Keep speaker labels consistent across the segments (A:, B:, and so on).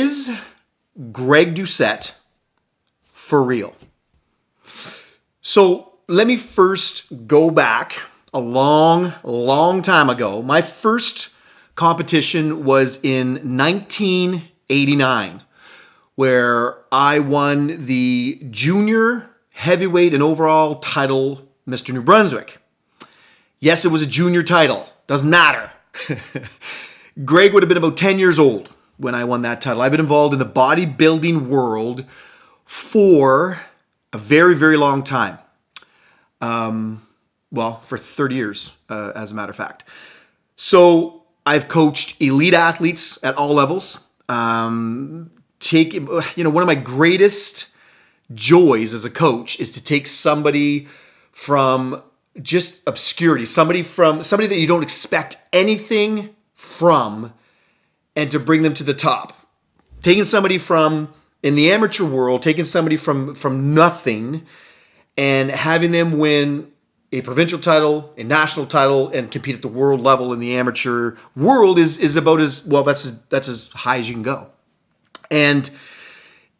A: Is Greg Doucette for real? So let me first go back a long time ago. My first competition was in 1989, where I won the junior heavyweight and overall title, Mr. New Brunswick. Yes, it was a junior title. Doesn't matter. Greg would have been about 10 years old when I won that title. I've been involved in the bodybuilding world for a very, very long time. For 30 years, as a matter of fact. So I've coached elite athletes at all levels. One of my greatest joys as a coach is to take somebody from just obscurity, somebody that you don't expect anything from, and to bring them to the top. Taking somebody from, in the amateur world, taking somebody from nothing and having them win a provincial title, a national title, and compete at the world level in the amateur world is about as well. That's as high as you can go. And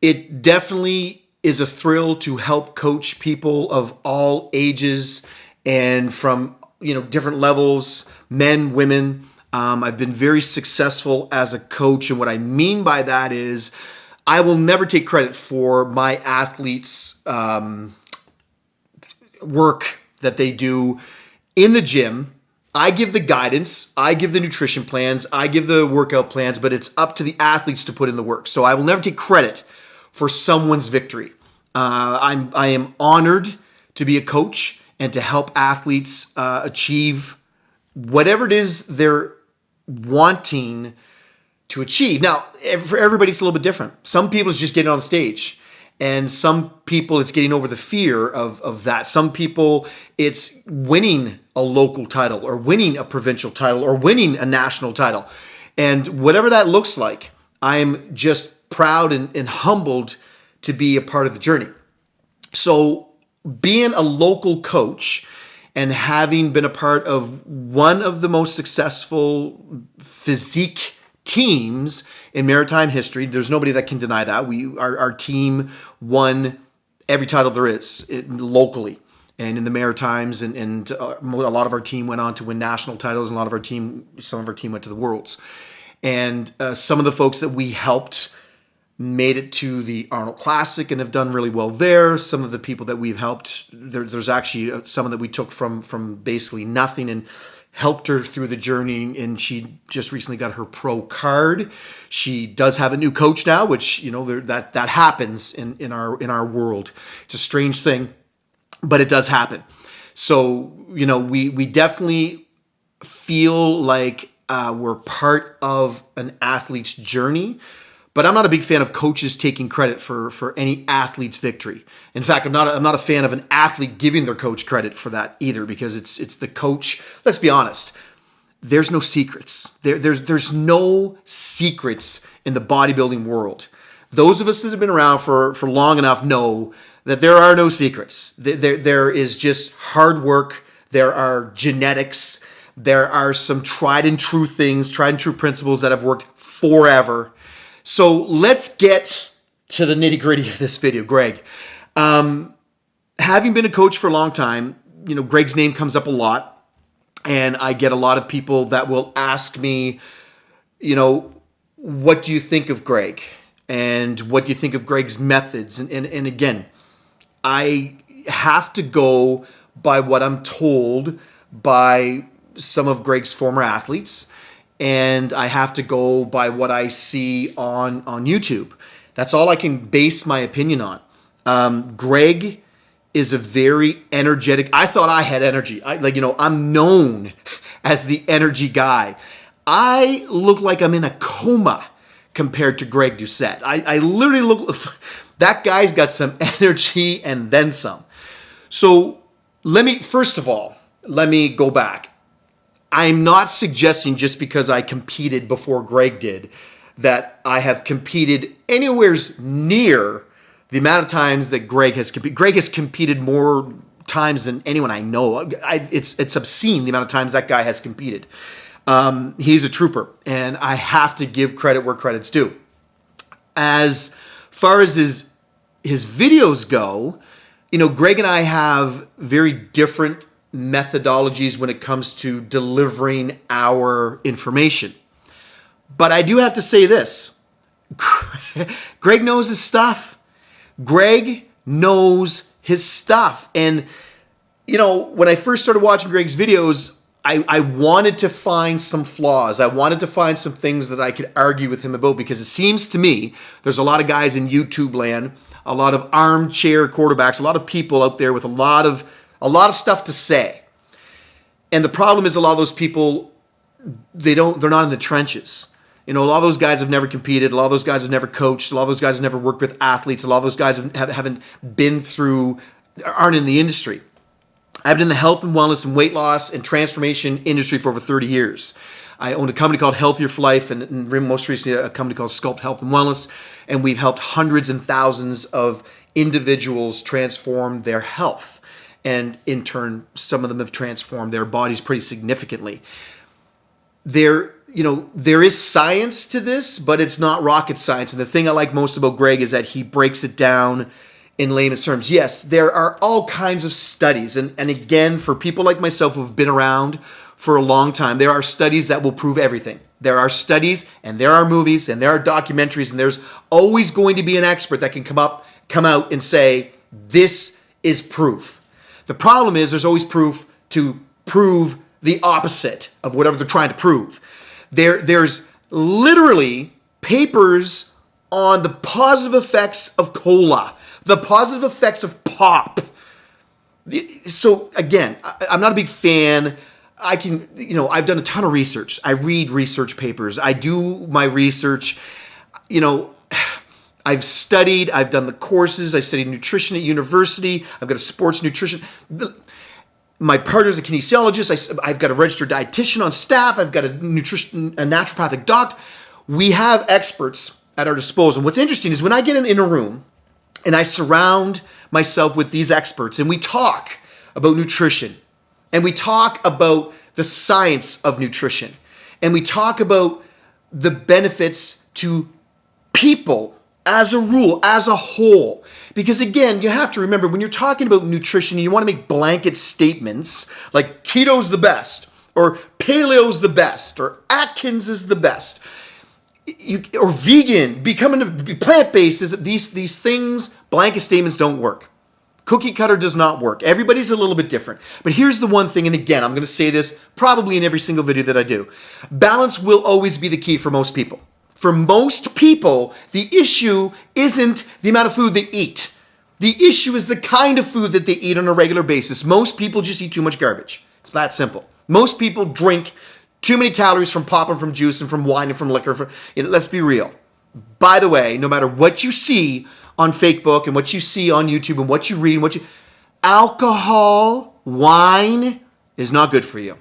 A: it definitely is a thrill to help coach people of all ages and from different levels, men, women. I've been very successful as a coach, and what I mean by that is I will never take credit for my athletes' work that they do in the gym. I give the guidance, I give the nutrition plans, I give the workout plans, but it's up to the athletes to put in the work. So I will never take credit for someone's victory. I am honored to be a coach and to help athletes achieve whatever it is they're wanting to achieve. Now, for everybody, it's a little bit different. Some people it's just getting on stage. And some people, it's getting over the fear of that. Some people, it's winning a local title or winning a provincial title or winning a national title. And whatever that looks like, I'm just proud and humbled to be a part of the journey. So being a local coach and having been a part of one of the most successful physique teams in maritime history, there's nobody that can deny that. Our team won every title there is locally and in the Maritimes, and a lot of our team went on to win national titles, and some of our team went to the Worlds. And some of the folks that we helped made it to the Arnold Classic and have done really well there. Some of the people that we've helped, there's actually some that we took from basically nothing and helped her through the journey, and she just recently got her pro card. She does have a new coach now, which that happens in our world. It's a strange thing, but it does happen. So we definitely feel like we're part of an athlete's journey. But I'm not a big fan of coaches taking credit for any athlete's victory. In fact, I'm not a fan of an athlete giving their coach credit for that either, because it's the coach. Let's be honest. There's no secrets. There's no secrets in the bodybuilding world. Those of us that have been around for long enough know that there are no secrets. There is just hard work. There are genetics. There are some tried and true things, tried and true principles that have worked forever. So let's get to the nitty gritty of this video, Greg. Having been a coach for a long time, Greg's name comes up a lot, and I get a lot of people that will ask me, what do you think of Greg? And what do you think of Greg's methods? And again, I have to go by what I'm told by some of Greg's former athletes. And I have to go by what I see on YouTube. That's all I can base my opinion on. Greg is a very energetic. I thought I had energy. I'm known as the energy guy. I look like I'm in a coma compared to Greg Doucette. I literally look. That guy's got some energy and then some. So first of all, let me go back. I'm not suggesting just because I competed before Greg did that I have competed anywhere near the amount of times that Greg has competed. Greg has competed more times than anyone I know. It's obscene the amount of times that guy has competed. He's a trooper, and I have to give credit where credit's due. As far as his videos go, Greg and I have very different methodologies when it comes to delivering our information. But I do have to say this. Greg knows his stuff. Greg knows his stuff. And, when I first started watching Greg's videos, I wanted to find some flaws. I wanted to find some things that I could argue with him about, because it seems to me there's a lot of guys in YouTube land, a lot of armchair quarterbacks, a lot of people out there with a lot of stuff to say. And the problem is, a lot of those people, they're not in the trenches. A lot of those guys have never competed. A lot of those guys have never coached. A lot of those guys have never worked with athletes. A lot of those guys haven't been through, aren't in the industry. I've been in the health and wellness and weight loss and transformation industry for over 30 years. I own a company called Healthier for Life, and most recently a company called Sculpt Health and Wellness. And we've helped hundreds and thousands of individuals transform their health. And in turn, some of them have transformed their bodies pretty significantly. There is science to this, but it's not rocket science. And the thing I like most about Greg is that he breaks it down in layman's terms. Yes, there are all kinds of studies. And again, for people like myself who have been around for a long time, there are studies that will prove everything. There are studies, and there are movies, and there are documentaries, and there's always going to be an expert that can come out and say, this is proof. The problem is, there's always proof to prove the opposite of whatever they're trying to prove. There's literally papers on the positive effects of cola, the positive effects of pop. So again, I'm not a big fan. I've done a ton of research. I read research papers. I do my research. I've studied. I've done the courses. I studied nutrition at university. I've got a sports nutrition. My partner's a kinesiologist. I've got a registered dietitian on staff. I've got a naturopathic doctor. We have experts at our disposal. What's interesting is when I get in a room and I surround myself with these experts and we talk about nutrition and we talk about the science of nutrition and we talk about the benefits to people as a rule, as a whole. Because again, you have to remember, when you're talking about nutrition, you want to make blanket statements like keto's the best, or paleo's the best, or Atkins is the best, or vegan, becoming plant-based. These things, blanket statements don't work. Cookie cutter does not work. Everybody's a little bit different. But here's the one thing, and again, I'm going to say this probably in every single video that I do. Balance will always be the key for most people. For most people, the issue isn't the amount of food they eat. The issue is the kind of food that they eat on a regular basis. Most people just eat too much garbage. It's that simple. Most people drink too many calories from pop and from juice and from wine and from liquor. Let's be real. By the way, no matter what you see on Facebook and what you see on YouTube and what you read and alcohol, wine is not good for you.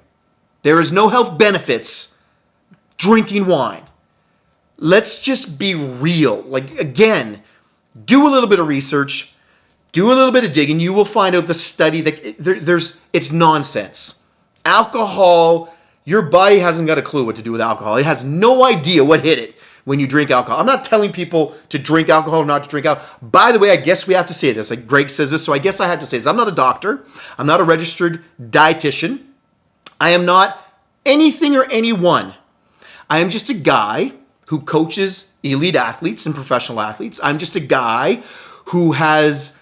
A: There is no health benefits drinking wine. Let's just be real. Again, do a little bit of research, do a little bit of digging. You will find out the study that it's nonsense. Alcohol, your body hasn't got a clue what to do with alcohol. It has no idea what hit it when you drink alcohol. I'm not telling people to drink alcohol or not to drink alcohol. By the way, I guess we have to say this. Like Greg says this, so I guess I have to say this. I'm not a doctor. I'm not a registered dietitian. I am not anything or anyone. I am just a guy who coaches elite athletes and professional athletes. I'm just a guy who has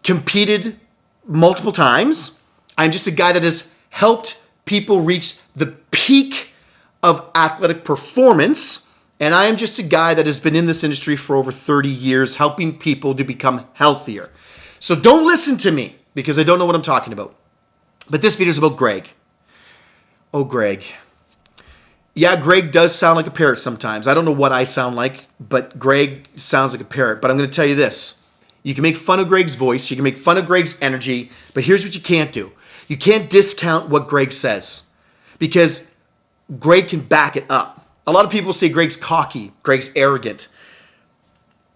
A: competed multiple times. I'm just a guy that has helped people reach the peak of athletic performance. And I am just a guy that has been in this industry for over 30 years, helping people to become healthier. So don't listen to me because I don't know what I'm talking about. But this video is about Greg. Oh, Greg. Yeah, Greg does sound like a parrot sometimes. I don't know what I sound like, but Greg sounds like a parrot. But I'm going to tell you this. You can make fun of Greg's voice. You can make fun of Greg's energy. But here's what you can't do. You can't discount what Greg says because Greg can back it up. A lot of people say Greg's cocky. Greg's arrogant.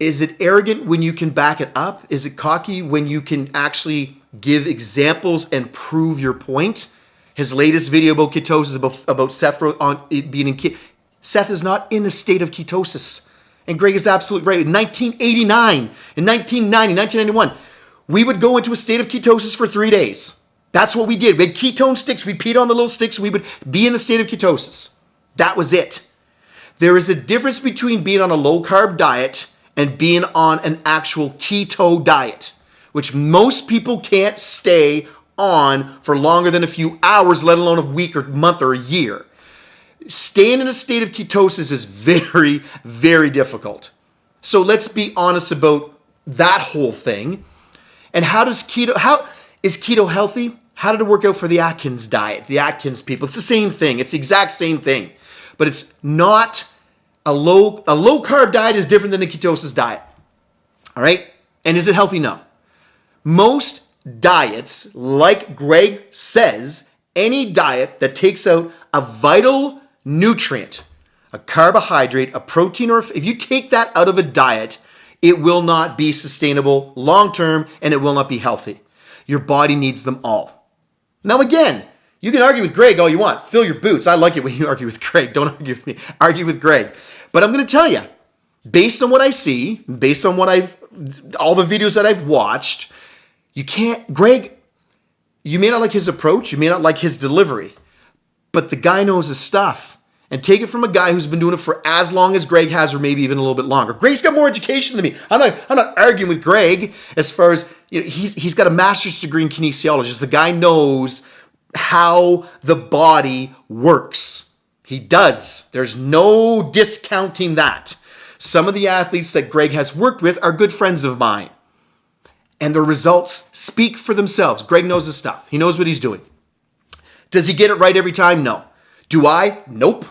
A: Is it arrogant when you can back it up? Is it cocky when you can actually give examples and prove your point? His latest video about ketosis, about Seth being in ketosis. Seth is not in a state of ketosis. And Greg is absolutely right. In 1989, in 1990, 1991, we would go into a state of ketosis for 3 days. That's what we did. We had ketone sticks. We peed on the little sticks. We would be in the state of ketosis. That was it. There is a difference between being on a low-carb diet and being on an actual keto diet, which most people can't stay on for longer than a few hours, let alone a week or month or a year. Staying in a state of ketosis is very, very difficult. So let's be honest about that whole thing. And how is keto healthy? How did it work out for the Atkins diet, the Atkins people? It's the same thing. It's the exact same thing. But it's not a low carb diet is different than a ketosis diet. All right? And is it healthy? No. Most diets, like Greg says, any diet that takes out a vital nutrient, a carbohydrate, a protein, or if you take that out of a diet, it will not be sustainable long-term and it will not be healthy. Your body needs them all. Now again, you can argue with Greg all you want. Fill your boots. I like it when you argue with Greg. Don't argue with me. Argue with Greg. But I'm going to tell you, based on what I see, based on all the videos that I've watched, Greg, you may not like his approach, you may not like his delivery, but the guy knows his stuff. And take it from a guy who's been doing it for as long as Greg has, or maybe even a little bit longer. Greg's got more education than me. I'm not arguing with Greg as far as, he's got a master's degree in kinesiology. The guy knows how the body works. He does. There's no discounting that. Some of the athletes that Greg has worked with are good friends of mine. And the results speak for themselves. Greg knows his stuff. He knows what he's doing. Does he get it right every time? No. Do I? Nope.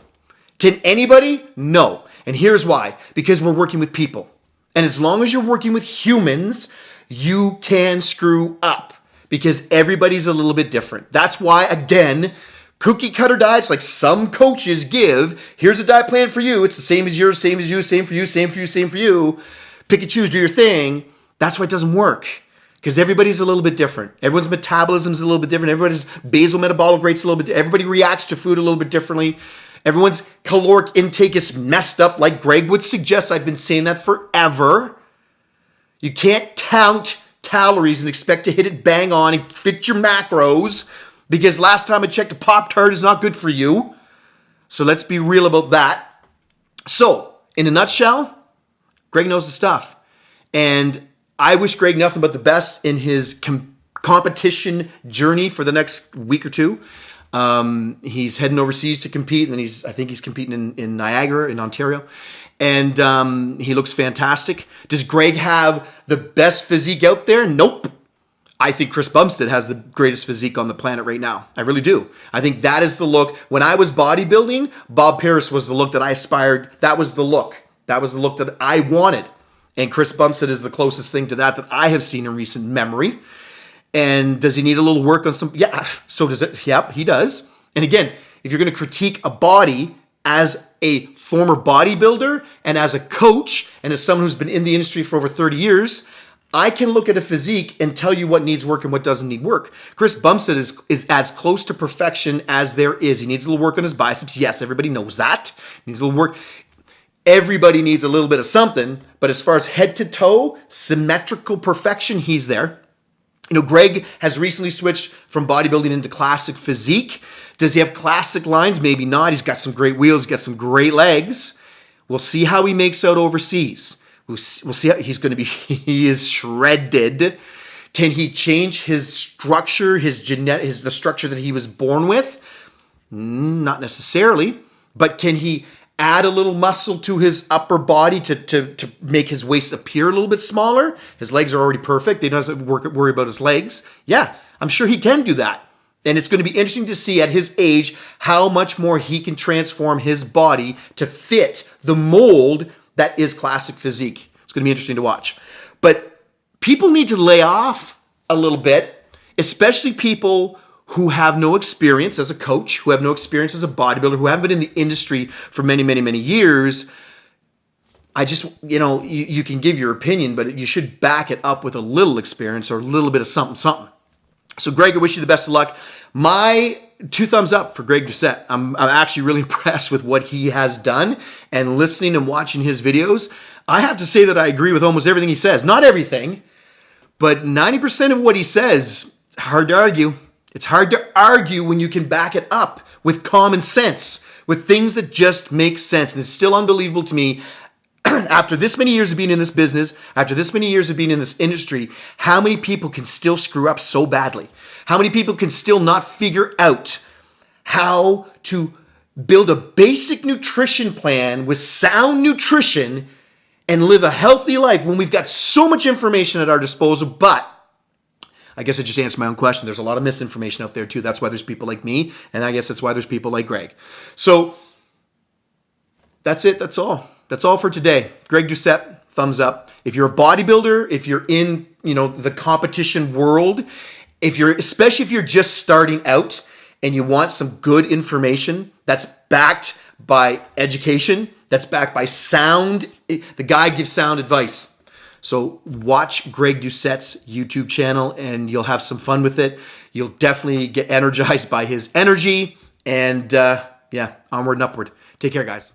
A: Can anybody? No. And here's why. Because we're working with people. And as long as you're working with humans, you can screw up. Because everybody's a little bit different. That's why, again, cookie cutter diets like some coaches give, here's a diet plan for you. It's the same as yours, same as you, same for you, same for you, same for you. Pick and choose, do your thing. That's why it doesn't work. Because everybody's a little bit different. Everyone's metabolism is a little bit different. Everybody's basal metabolic rate's a little bit different. Everybody reacts to food a little bit differently. Everyone's caloric intake is messed up like Greg would suggest. I've been saying that forever. You can't count calories and expect to hit it bang on and fit your macros, because last time I checked, a Pop-Tart is not good for you. So let's be real about that. So, in a nutshell, Greg knows the stuff. And I wish Greg nothing but the best in his competition journey for the next week or two. He's heading overseas to compete, and I think he's competing in Niagara, in Ontario. And he looks fantastic. Does Greg have the best physique out there? Nope. I think Chris Bumstead has the greatest physique on the planet right now. I really do. I think that is the look. When I was bodybuilding, Bob Paris was the look that I aspired. That was the look. That was the look that I wanted. And Chris Bumstead is the closest thing to that I have seen in recent memory. And does he need a little work on some? Yeah, so does it. Yep, he does. And again, if you're going to critique a body as a former bodybuilder and as a coach and as someone who's been in the industry for over 30 years, I can look at a physique and tell you what needs work and what doesn't need work. Chris Bumstead is as close to perfection as there is. He needs a little work on his biceps. Yes, everybody knows that. He needs a little work. Everybody needs a little bit of something. But as far as head to toe, symmetrical perfection, he's there. Greg has recently switched from bodybuilding into classic physique. Does he have classic lines? Maybe not. He's got some great wheels. He's got some great legs. We'll see how he makes out overseas. We'll see how he's going to be. He is shredded. Can he change his structure, the structure that he was born with? Not necessarily. But can he add a little muscle to his upper body to make his waist appear a little bit smaller? His legs are already perfect. He doesn't worry about his legs. Yeah, I'm sure he can do that. And it's going to be interesting to see at his age how much more he can transform his body to fit the mold that is classic physique. It's going to be interesting to watch. But people need to lay off a little bit, especially people who have no experience as a coach, who have no experience as a bodybuilder, who haven't been in the industry for many, many, many years. I just, you can give your opinion, but you should back it up with a little experience or a little bit of something. So Greg, I wish you the best of luck. My 2 thumbs up for Greg Doucette. I'm actually really impressed with what he has done, and listening and watching his videos, I have to say that I agree with almost everything he says. Not everything, but 90% of what he says, hard to argue. It's hard to argue when you can back it up with common sense, with things that just make sense. And it's still unbelievable to me, after this many years of being in this business, after this many years of being in this industry, how many people can still screw up so badly? How many people can still not figure out how to build a basic nutrition plan with sound nutrition and live a healthy life when we've got so much information at our disposal? But I guess I just answered my own question. There's a lot of misinformation out there too. That's why there's people like me, and I guess that's why there's people like Greg. So that's it. That's all. That's all for today. Greg Doucette, thumbs up. If you're a bodybuilder, if you're in, the competition world, especially if you're just starting out and you want some good information that's backed by education, that's backed by sound, the guy gives sound advice. So watch Greg Doucette's YouTube channel and you'll have some fun with it. You'll definitely get energized by his energy, and onward and upward. Take care, guys.